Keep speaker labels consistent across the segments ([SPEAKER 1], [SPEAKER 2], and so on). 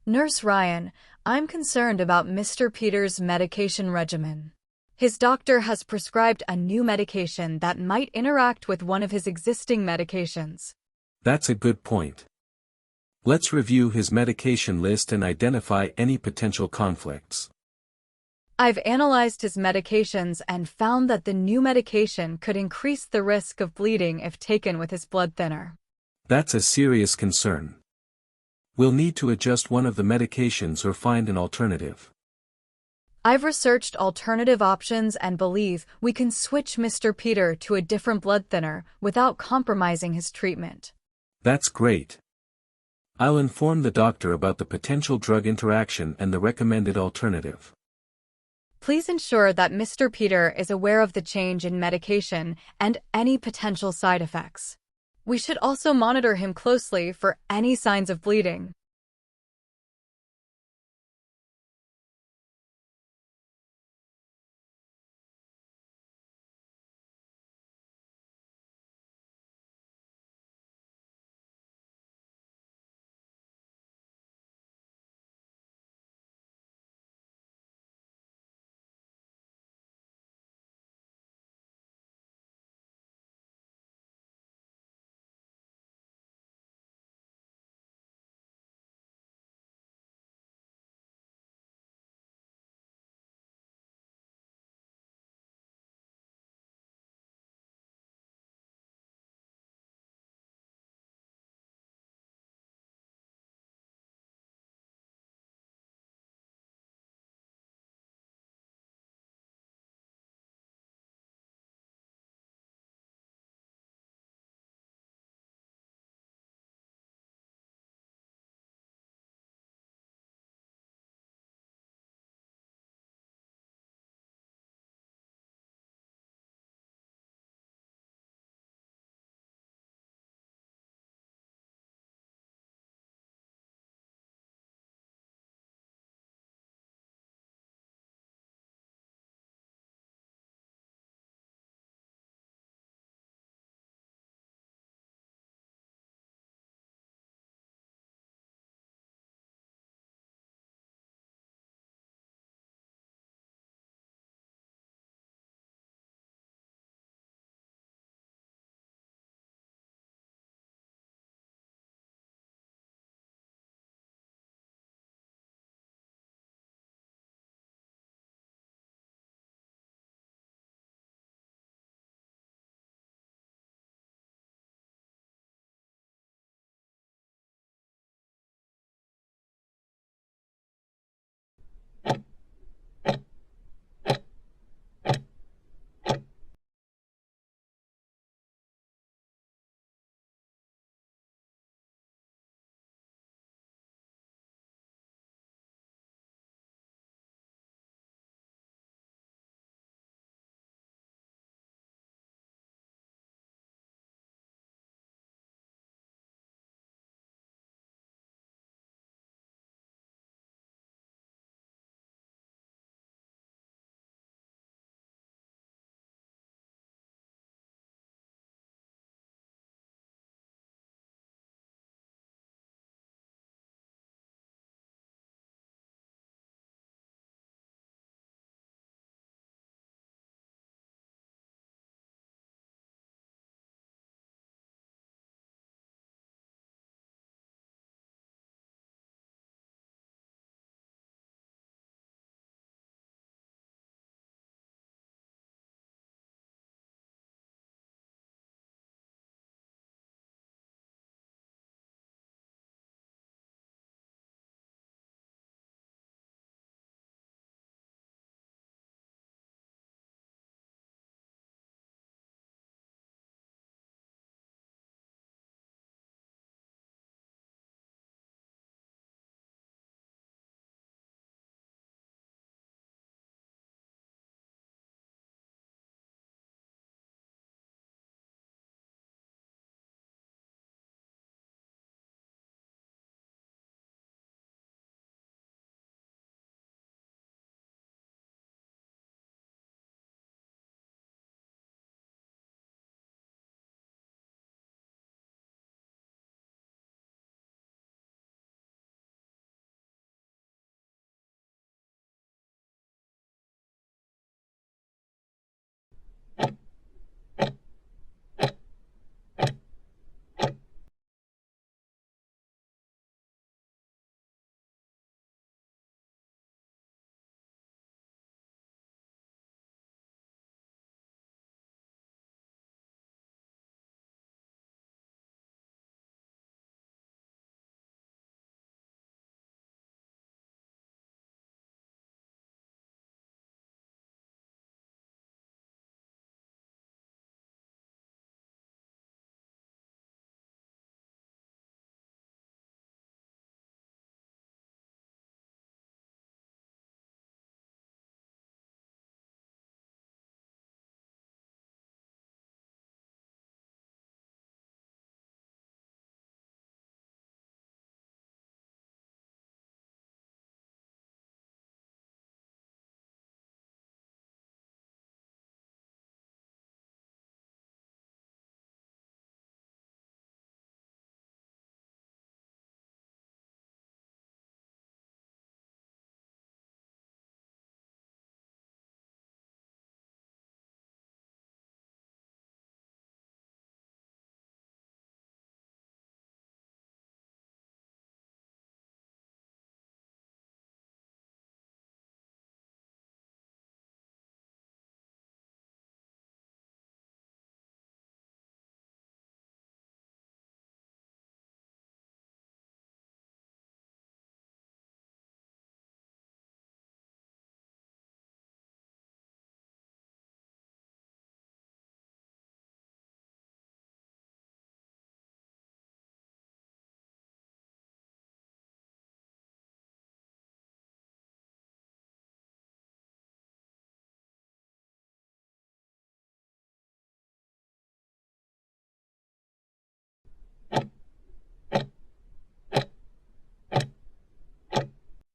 [SPEAKER 1] Nurse Ryan, I'm concerned about Mr. Peter's medication regimen. His doctor has prescribed a new medication that might interact with one of his existing medications.
[SPEAKER 2] That's a good point. Let's review his medication list and identify any potential conflicts.
[SPEAKER 1] I've analyzed his medications and found that the new medication could increase the risk of bleeding if taken with his blood thinner.
[SPEAKER 2] That's a serious concern. We'll need to adjust one of the medications or find an alternative.
[SPEAKER 1] I've researched alternative options and believe we can switch Mr. Peter to a different blood thinner without compromising his treatment.
[SPEAKER 2] That's great. I'll inform the doctor about the potential drug interaction and the recommended alternative.
[SPEAKER 1] Please ensure that Mr. Peter is aware of the change in medication and any potential side effects. We should also monitor him closely for any signs of bleeding.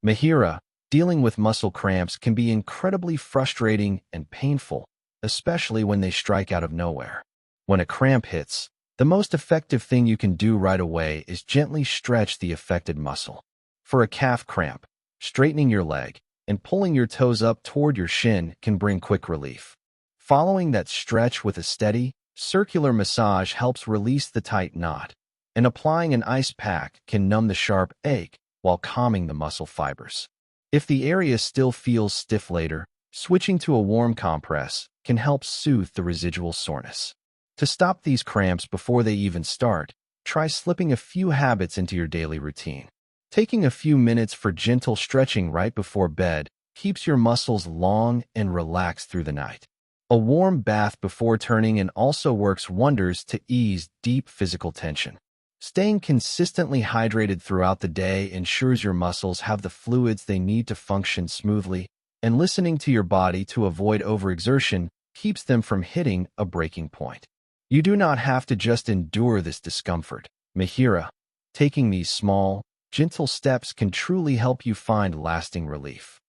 [SPEAKER 3] MIHIRAA, dealing with muscle cramps can be incredibly frustrating and painful, especially when they strike out of nowhere. When a cramp hits, the most effective thing you can do right away is gently stretch the affected muscle. For a calf cramp, straightening your leg and pulling your toes up toward your shin can bring quick relief. Following that stretch with a steady, circular massage helps release the tight knot, and applying an ice pack can numb the sharp ache while calming the muscle fibers. If the area still feels stiff later, switching to a warm compress can help soothe the residual soreness. To stop these cramps before they even start, try slipping a few habits into your daily routine. Taking a few minutes for gentle stretching right before bed keeps your muscles long and relaxed through the night. A warm bath before turning in also works wonders to ease deep physical tension. Staying consistently hydrated throughout the day ensures your muscles have the fluids they need to function smoothly, and listening to your body to avoid overexertion keeps them from hitting a breaking point. You do not have to just endure this discomfort. MIHIRAA, taking these small, gentle steps can truly help you find lasting relief.